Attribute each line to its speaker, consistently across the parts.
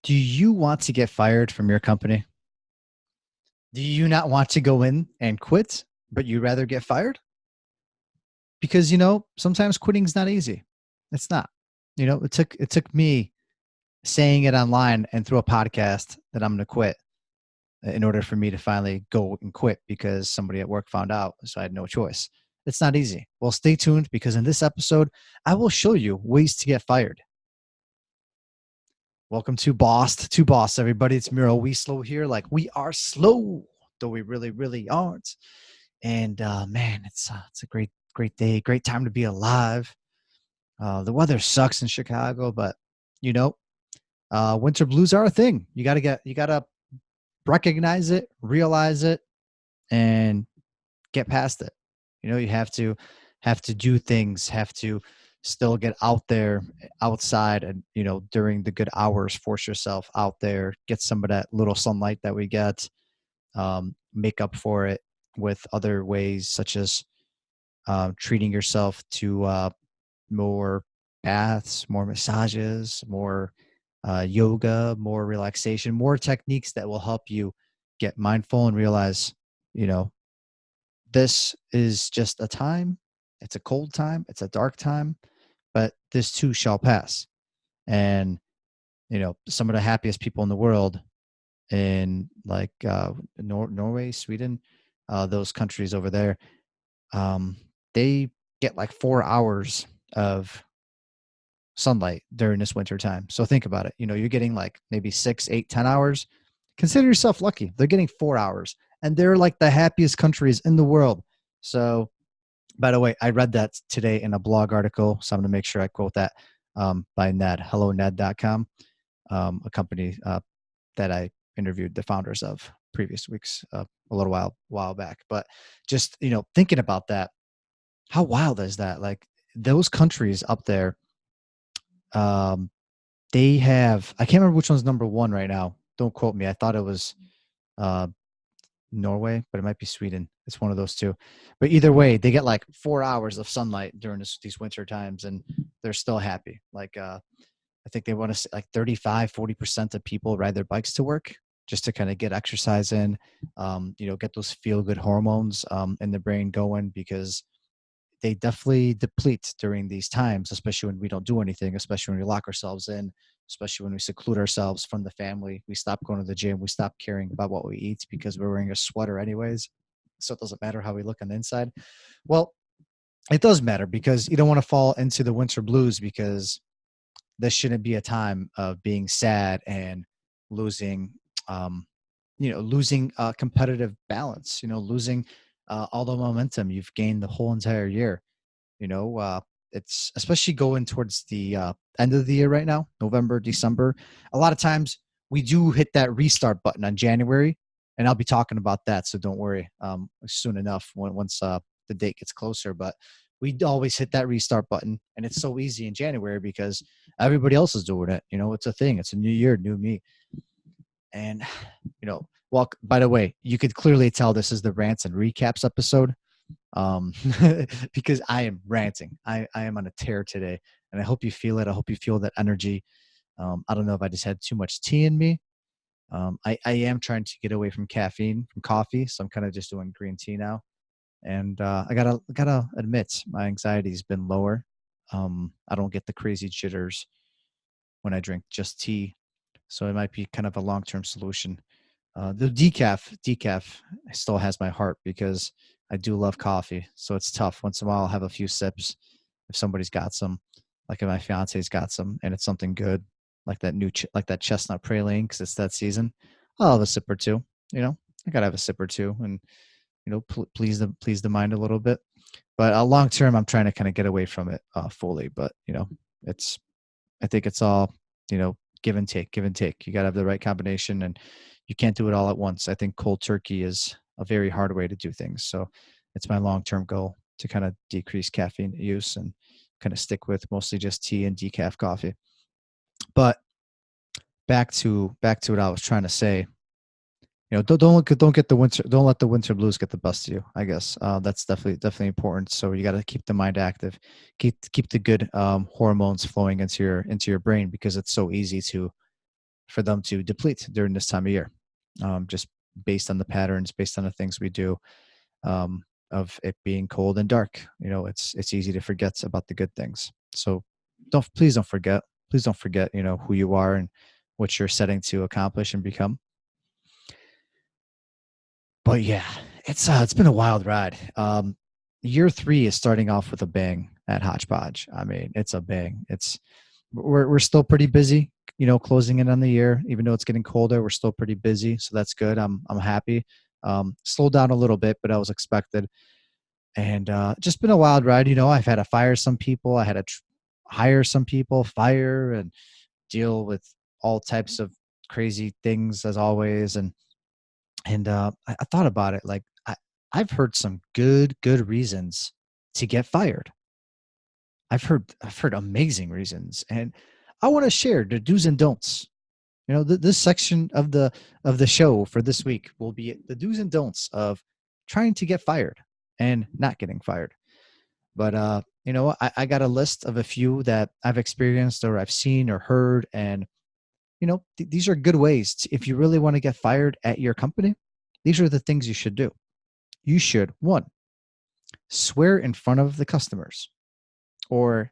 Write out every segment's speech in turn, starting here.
Speaker 1: Do you want to get fired from your company? Do you not want to go in and quit, but you'd rather get fired? Because sometimes quitting's not easy. It's not. It took me saying it online and through a podcast that I'm going to quit in order for me to finally go and quit because somebody at work found out, so I had no choice. It's not easy. Well, stay tuned because in this episode, I will show you ways to get fired. Welcome to Boss, everybody. It's Miro. We slow here like we are slow, though we really, really aren't. And man, it's a great day, great time to be alive. The weather sucks in Chicago, but you know, winter blues are a thing. You gotta recognize it, realize it, and get past it. You have to do things, have to still get out there outside and during the good hours force yourself out there, get some of that little sunlight that we get, make up for it with other ways such as treating yourself to more baths, more massages, more yoga, more relaxation, more techniques that will help you get mindful and realize you know this is just a time. It's a cold time. It's a dark time, but this too shall pass. And, some of the happiest people in the world in like Norway, Sweden, those countries over there, um, they get like 4 hours of sunlight during this winter time. So think about it. You're getting like maybe 6, 8, 10 hours. Consider yourself lucky. They're getting 4 hours and they're like the happiest countries in the world. So, by the way, I read that today in a blog article, so I'm going to make sure I quote that by Ned, helloned.com, a company that I interviewed the founders of previous weeks, a little while back. But just, thinking about that, how wild is that? Like those countries up there, um, they have, I can't remember which one's number one right now. Don't quote me. I thought it was uh, Norway, but it might be Sweden. It's one of those two. But either way, they get like 4 hours of sunlight during these winter times and they're still happy. Like, I think they want to say like 35-40% of people ride their bikes to work just to kind of get exercise in, get those feel good hormones in the brain going because they definitely deplete during these times, especially when we don't do anything, especially when we lock ourselves in, especially when we seclude ourselves from the family. We stop going to the gym. We stop caring about what we eat because we're wearing a sweater anyways. So it doesn't matter how we look on the inside. Well, it does matter because you don't want to fall into the winter blues because this shouldn't be a time of being sad and losing, um, losing competitive balance, losing all the momentum you've gained the whole entire year. You know, uh, it's especially going towards the end of the year right now, November, December. A lot of times we do hit that restart button on January, and I'll be talking about that. So don't worry, soon enough once the date gets closer. But we always hit that restart button, and it's so easy in January because everybody else is doing it. It's a thing. It's a new year, new me. And well, by the way, you could clearly tell this is the rants and recaps episode um, because I am ranting. I am on a tear today, and I hope you feel it. I hope you feel that energy. I don't know if I just had too much tea in me. I am trying to get away from caffeine, from coffee, so I'm kind of just doing green tea now. And I gotta admit, my anxiety's been lower. I don't get the crazy jitters when I drink just tea, so it might be kind of a long-term solution. The decaf still has my heart because I do love coffee. So it's tough. Once in a while, I'll have a few sips if somebody's got some, like if my fiance's got some, and it's something good, like that like that chestnut praline, because it's that season. I'll have a sip or two. I gotta have a sip or two, and please the mind a little bit. But long term, I'm trying to kind of get away from it fully. But it's I think it's all, give and take, give and take. You got to have the right combination and you can't do it all at once. I think cold turkey is a very hard way to do things. So it's my long-term goal to kind of decrease caffeine use and kind of stick with mostly just tea and decaf coffee. But back to what I was trying to say. Don't get the winter. Don't let the winter blues get the best of you. I guess that's definitely important. So you got to keep the mind active, keep the good hormones flowing into your brain because it's so easy to for them to deplete during this time of year, just based on the patterns, based on the things we do, of it being cold and dark. It's easy to forget about the good things. So please don't forget. Please don't forget, who you are and what you're setting to accomplish and become. But yeah, it's been a wild ride. Year 3 is starting off with a bang at Hodgepodge. I mean, it's a bang. We're still pretty busy, closing in on the year. Even though it's getting colder, we're still pretty busy, so that's good. I'm happy. Slowed down a little bit, but that was expected. And just been a wild ride. I've had to fire some people. I had to hire some people, fire, and deal with all types of crazy things as always. And I thought about it. Like I've heard some good reasons to get fired. I've heard amazing reasons, and I want to share the do's and don'ts. This section of the show for this week will be the do's and don'ts of trying to get fired and not getting fired. But I got a list of a few that I've experienced or I've seen or heard, and these are good ways if you really want to get fired at your company. These are the things you should do. You should, one, swear in front of the customers, or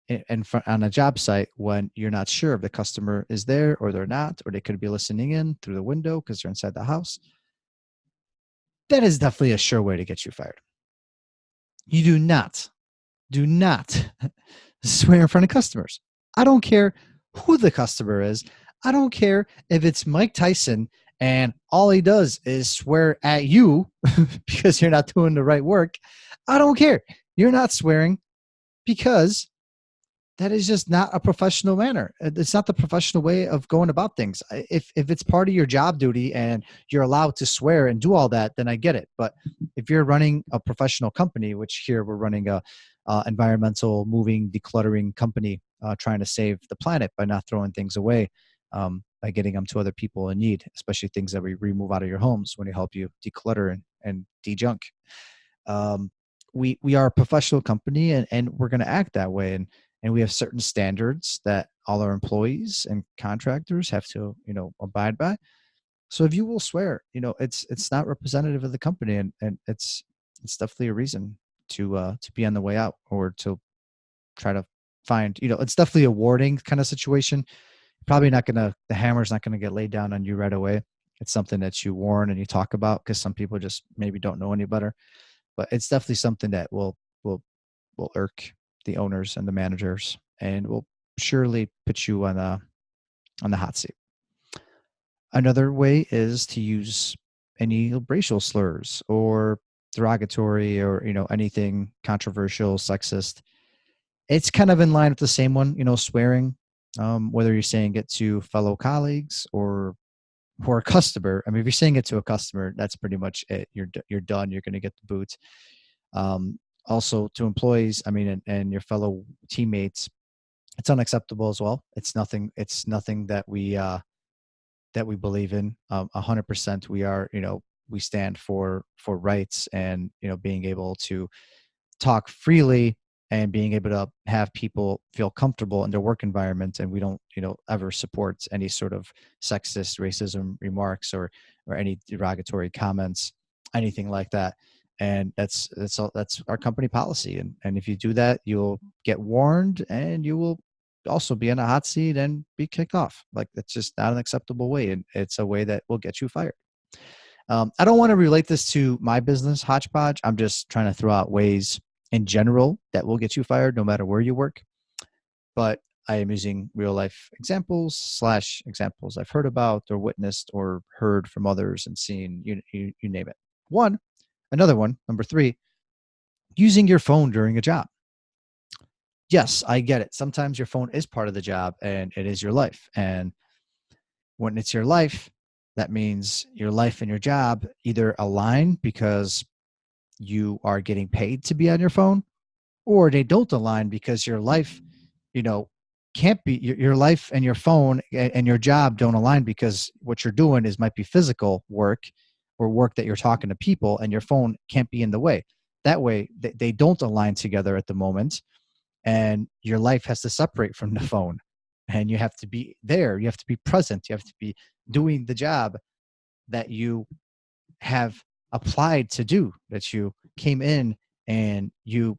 Speaker 1: in front on a job site when you're not sure if the customer is there or they're not, or they could be listening in through the window because they're inside the house. That is definitely a sure way to get you fired. You do not swear in front of customers. I don't care who the customer is. I don't care if it's Mike Tyson and all he does is swear at you because you're not doing the right work. I don't care. You're not swearing, because that is just not a professional manner. It's not the professional way of going about things. If it's part of your job duty and you're allowed to swear and do all that, then I get it. But if you're running a professional company, which here we're running a environmental moving, decluttering company, trying to save the planet by not throwing things away, by getting them to other people in need, especially things that we remove out of your homes when we help you declutter and de-junk. We are a professional company, and we're going to act that way. And we have certain standards that all our employees and contractors have to, abide by. So if you will swear, it's not representative of the company, and it's definitely a reason to be on the way out, or to try to find, it's definitely a warning kind of situation. Probably not the hammer's not gonna get laid down on you right away. It's something that you warn and you talk about, because some people just maybe don't know any better. But it's definitely something that will irk the owners and the managers, and will surely put you on the hot seat. Another way is to use any racial slurs or derogatory, or anything controversial, sexist. It's kind of in line with the same one, swearing, whether you're saying it to fellow colleagues or a customer. I mean, if you're saying it to a customer, that's pretty much it. You're done. You're going to get the boot. Also to employees, I mean, and your fellow teammates, it's unacceptable as well. It's nothing that we believe in. 100%. We stand for rights, and, being able to talk freely, and being able to have people feel comfortable in their work environment. And we don't, ever support any sort of sexist, racism remarks, or any derogatory comments, anything like that. And that's our company policy. And if you do that, you'll get warned, and you will also be in a hot seat and be kicked off. Like, that's just not an acceptable way. And it's a way that will get you fired. I don't want to relate this to my business, Hodgepodge. I'm just trying to throw out ways in general that will get you fired no matter where you work. But I am using real life examples / examples I've heard about or witnessed or heard from others and seen, you name it. Another one, number 3, using your phone during a job. Yes, I get it. Sometimes your phone is part of the job, and it is your life. And when it's your life, that means your life and your job either align because you are getting paid to be on your phone, or they don't align because your life, can't be your life, and your phone and your job don't align because what you're doing might be physical work, or work that you're talking to people, and your phone can't be in the way. That way they don't align together at the moment, and your life has to separate from the phone. and you have to be there. You have to be present. You have to be doing the job that you have applied to do, that you came in and you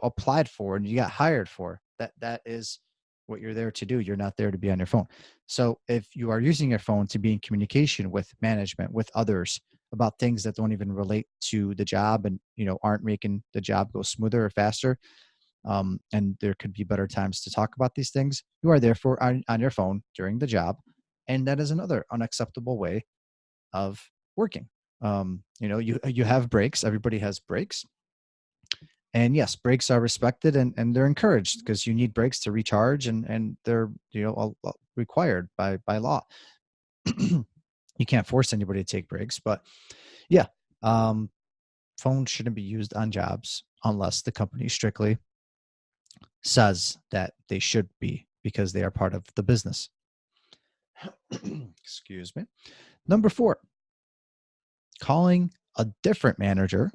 Speaker 1: applied for and you got hired for. That is what you're there to do. You're not there to be on your phone. So if you are using your phone to be in communication with management, with others, about things that don't even relate to the job, and aren't making the job go smoother or faster, and there could be better times to talk about these things, you are therefore on your phone during the job, and that is another unacceptable way of working. You have breaks. Everybody has breaks, and yes, breaks are respected, and they're encouraged, because you need breaks to recharge, and they're required by law. You can't force anybody to take breaks, but yeah, um, phones shouldn't be used on jobs unless the company strictly says that they should be, because they are part of the business. Excuse me. Number 4, calling a different manager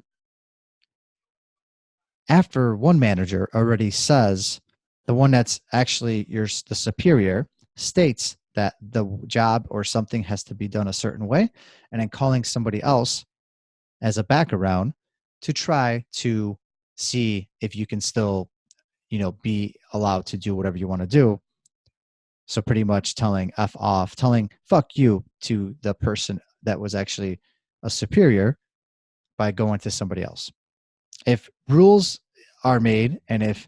Speaker 1: after one manager already says, the one that's actually the superior, states that the job or something has to be done a certain way, and then calling somebody else as a background to try to see if you can still be allowed to do whatever you want to do. So pretty much telling F off, telling fuck you to the person that was actually a superior by going to somebody else. If rules are made, and if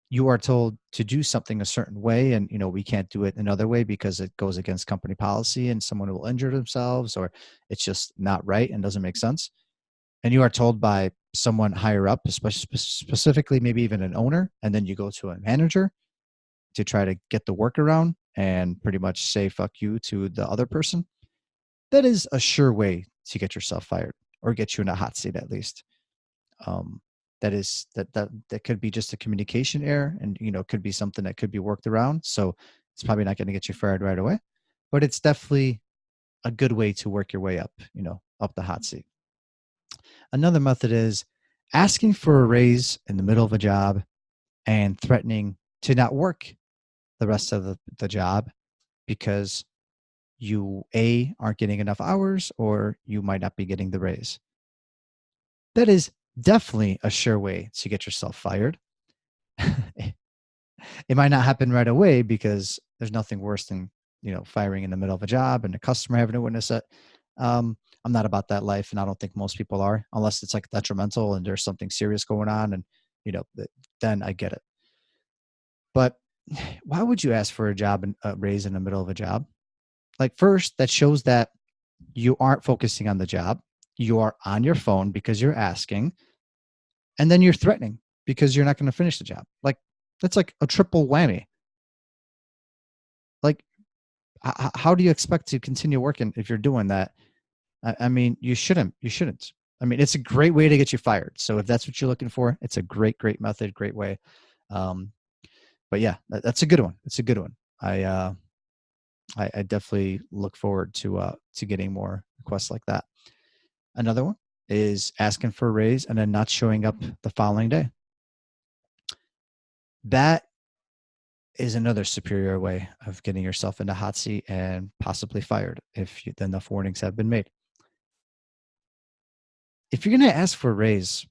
Speaker 1: you are told to do something a certain way, and we can't do it another way because it goes against company policy and someone will injure themselves, or it's just not right and doesn't make sense, and you are told by someone higher up, specifically maybe even an owner, and then you go to a manager to try to get the workaround and pretty much say fuck you to the other person, that is a sure way to get yourself fired, or get you in a hot seat at least. um, that could be just a communication error, and could be something that could be worked around, so it's probably not going to get you fired right away, but it's definitely a good way to work your way up, up the hot seat. Another method is asking for a raise in the middle of a job and threatening to not work the rest of the job, because you aren't getting enough hours, or you might not be getting the raise. That is definitely a sure way to get yourself fired. It might not happen right away, because there's nothing worse than firing in the middle of a job and the customer having to witness it. I'm not about that life, and I don't think most people are, unless it's like detrimental and there's something serious going on, and then I get it. But why would you ask for a job and a raise in the middle of a job? Like, first, that shows that you aren't focusing on the job. You are on your phone because you're asking, and then you're threatening because you're not going to finish the job. Like, that's like a triple whammy. Like, how do you expect to continue working if you're doing that? I mean, you shouldn't. You shouldn't. I mean, it's a great way to get you fired. So if that's what you're looking for, it's a great method, great way. Um, but yeah, that's a good one. It's a good one. I definitely look forward to getting more requests like that. Another one is asking for a raise and then not showing up the following day. That is another superior way of getting yourself in the hot seat and possibly fired if enough warnings have been made. If you're going to ask for a raise,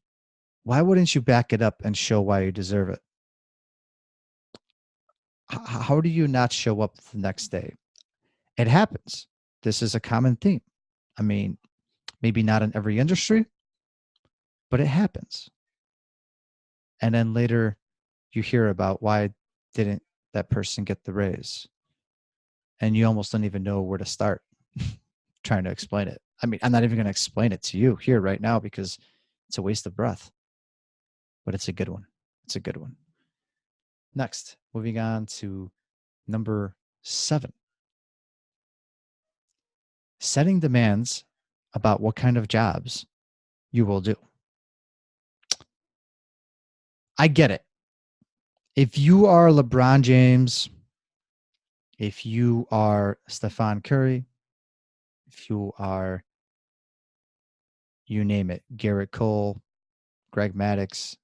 Speaker 1: why wouldn't you back it up and show why you deserve it? How do you not show up the next day? It happens. This is a common theme. I mean, maybe not in every industry, but it happens. And then later you hear about why didn't that person get the raise, and you almost don't even know where to start trying to explain it. I mean, I'm not even going to explain it to you here right now, because it's a waste of breath, but it's a good one. It's a good one. Next, moving on to number 7, setting demands about what kind of jobs you will do. I get it. If you are LeBron James, if you are Stephen Curry, if you are, you name it, Garrett Cole, Greg Maddux,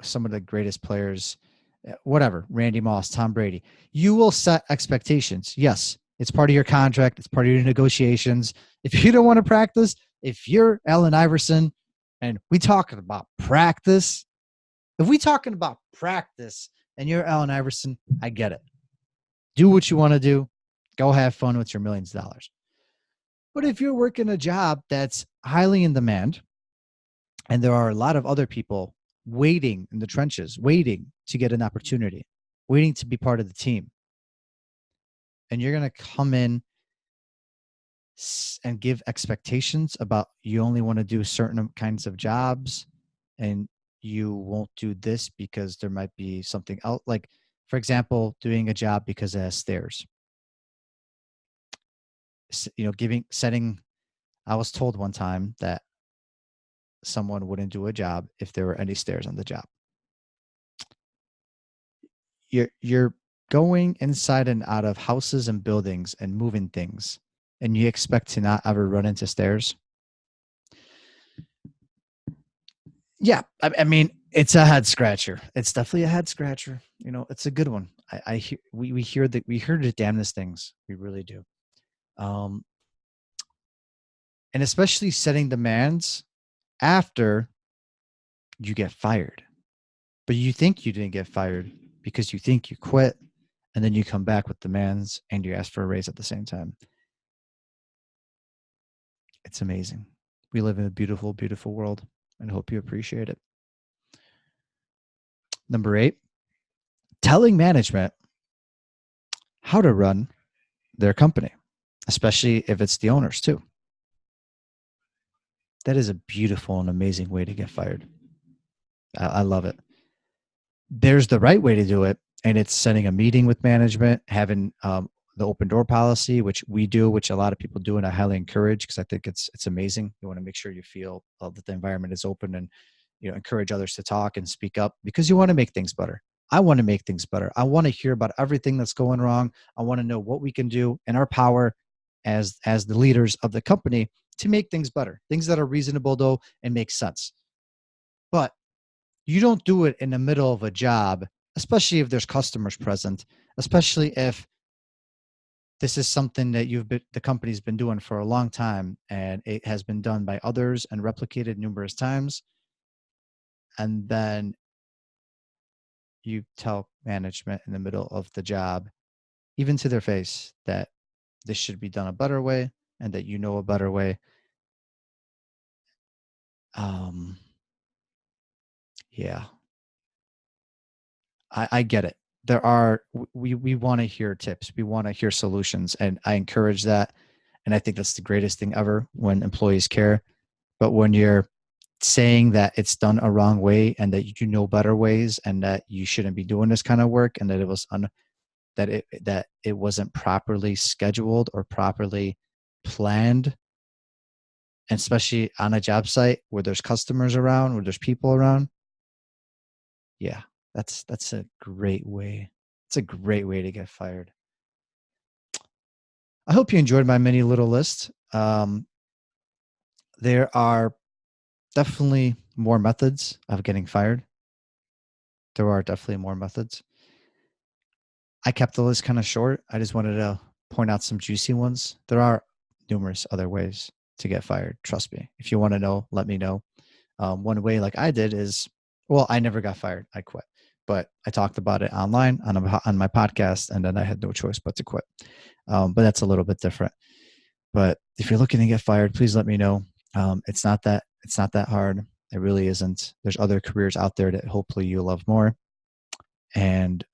Speaker 1: some of the greatest players whatever, Randy Moss, Tom Brady. You will set expectations. Yes, it's part of your contract. It's part of your negotiations. If you don't want to practice, if you're Allen Iverson and we talking about practice, if we talking about practice and you're Allen Iverson, I get it. Do what you want to do. Go have fun with your millions of dollars. But if you're working a job that's highly in demand and there are a lot of other people waiting in the trenches, waiting to get an opportunity, waiting to be part of the team, and you're going to come in and give expectations about you only want to do certain kinds of jobs and you won't do this because there might be something else, like for example doing a job because it has stairs, giving setting. I was told one time that someone wouldn't do a job if there were any stairs on the job. You're going inside and out of houses and buildings and moving things, and you expect to not ever run into stairs. Yeah, I mean, it's a head scratcher. It's definitely a head scratcher. It's a good one. I hear we hear that we hear the damnedest things. We really do. Um, and especially setting demands after you get fired. But you think you didn't get fired because you think you quit, and then you come back with demands and you ask for a raise at the same time. It's amazing. We live in a beautiful, beautiful world, and hope you appreciate it. Number 8, telling management how to run their company, especially if it's the owners too. That is a beautiful and amazing way to get fired. I love it. There's the right way to do it, and it's setting a meeting with management, having the open door policy, which we do, which a lot of people do, and I highly encourage because I think it's amazing. You want to make sure you feel that the environment is open, and encourage others to talk and speak up because you want to make things better. I want to make things better. I want to hear about everything that's going wrong. I want to know what we can do in our power as the leaders of the company to make things better, things that are reasonable though and make sense. But you don't do it in the middle of a job, especially if there's customers present, especially if this is something that the company's been doing for a long time and it has been done by others and replicated numerous times. And then you tell management in the middle of the job, even to their face, that this should be done a better way and that a better way. Yeah, I get it. We want to hear tips. We want to hear solutions. And I encourage that. And I think that's the greatest thing ever when employees care. But when you're saying that it's done a wrong way and that you know better ways and that you shouldn't be doing this kind of work and that that it wasn't properly scheduled or properly planned, and especially on a job site where there's customers around, where there's people around. Yeah, that's a great way. It's a great way to get fired. I hope you enjoyed my mini little list. There are definitely more methods of getting fired. There are definitely more methods. I kept the list kind of short. I just wanted to point out some juicy ones. There are numerous other ways to get fired. Trust me. If you want to know, let me know. One way, like I did, is I never got fired. I quit, but I talked about it online on my podcast, and then I had no choice but to quit. But that's a little bit different. But if you're looking to get fired, please let me know. It's not that hard. It really isn't. There's other careers out there that hopefully you love more. And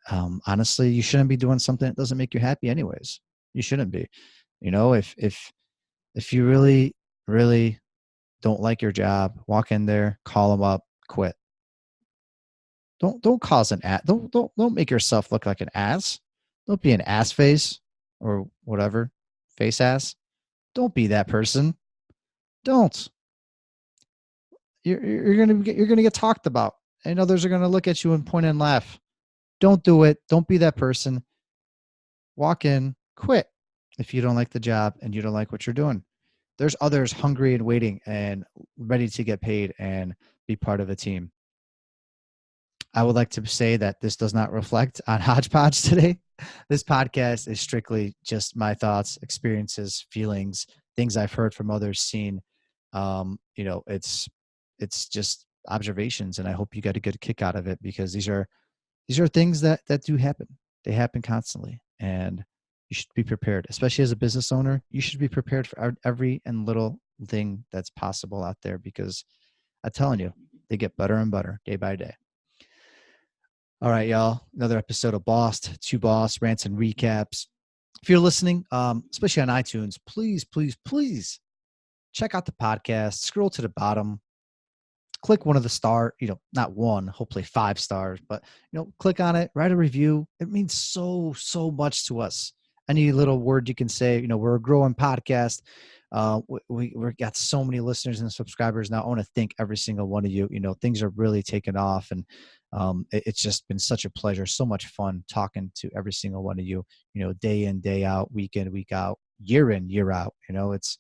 Speaker 1: honestly, you shouldn't be doing something that doesn't make you happy anyways. You shouldn't be. If you really, really don't like your job, walk in there, call them up, quit. Don't cause an ass. Don't make yourself look like an ass. Don't be an ass face or whatever, face ass. Don't be that person. Don't. You're gonna get talked about, and others are gonna look at you and point and laugh. Don't do it. Don't be that person. Walk in, quit if you don't like the job and you don't like what you're doing. There's others hungry and waiting and ready to get paid and be part of a team. I would like to say that this does not reflect on Hodgepodge today. This podcast is strictly just my thoughts, experiences, feelings, things I've heard from others, seen. It's just observations, and I hope you got a good kick out of it, because these are things that do happen. They happen constantly, and you should be prepared. Especially as a business owner, you should be prepared for every and little thing that's possible out there, because I'm telling you, they get better and better day by day. All right, y'all. Another episode of Boss to Boss Rants and Recaps. If you're listening, especially on iTunes, please check out the podcast. Scroll to the bottom. Click one of the not one, hopefully 5 stars, but click on it, write a review. It means so much to us. Any little word you can say. We're a growing podcast. We've got so many listeners and subscribers now. I want to thank every single one of you. Things are really taking off, and it's just been such a pleasure, so much fun talking to every single one of you. Day in, day out, week in, week out, year in, year out. It's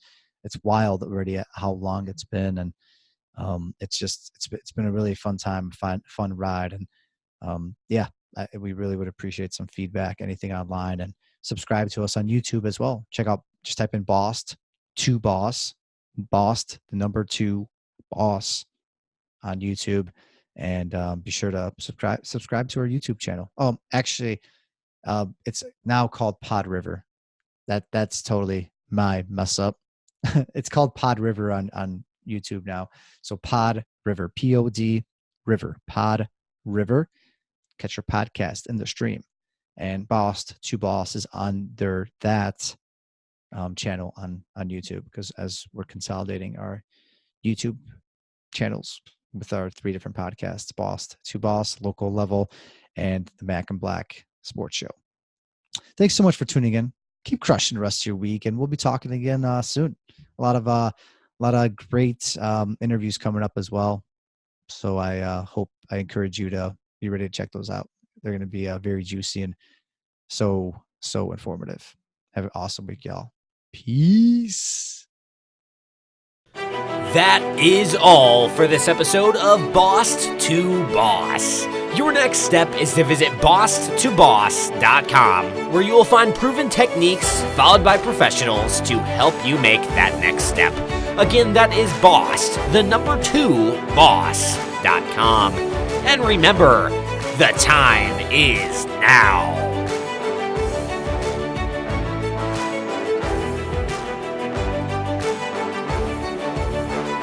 Speaker 1: wild already how long it's been, and it's been a really fun time, fun ride, and we really would appreciate some feedback, anything online, and subscribe to us on YouTube as well. Just type in Boss to Boss, the number 2 Boss on YouTube, and be sure to subscribe to our YouTube channel. Actually, it's now called PodRiver. That's totally my mess up. It's called PodRiver on YouTube now. So PodRiver, POD River, PodRiver. Catch your podcast in the stream. And Boss to Boss is under that channel on YouTube, because as we're consolidating our YouTube channels with our 3 different podcasts, Boss to Boss, Local Level, and the Mac and Black Sports Show. Thanks so much for tuning in. Keep crushing the rest of your week, and we'll be talking again soon. A lot of great interviews coming up as well. So I encourage you to be ready to check those out. They're going to be very juicy and so informative. Have an awesome week, y'all. Peace.
Speaker 2: That is all for this episode of Boss to Boss. Your next step is to visit bosstoboss.com, where you will find proven techniques followed by professionals to help you make that next step. Again, that is boss2boss.com. And remember, the time is now.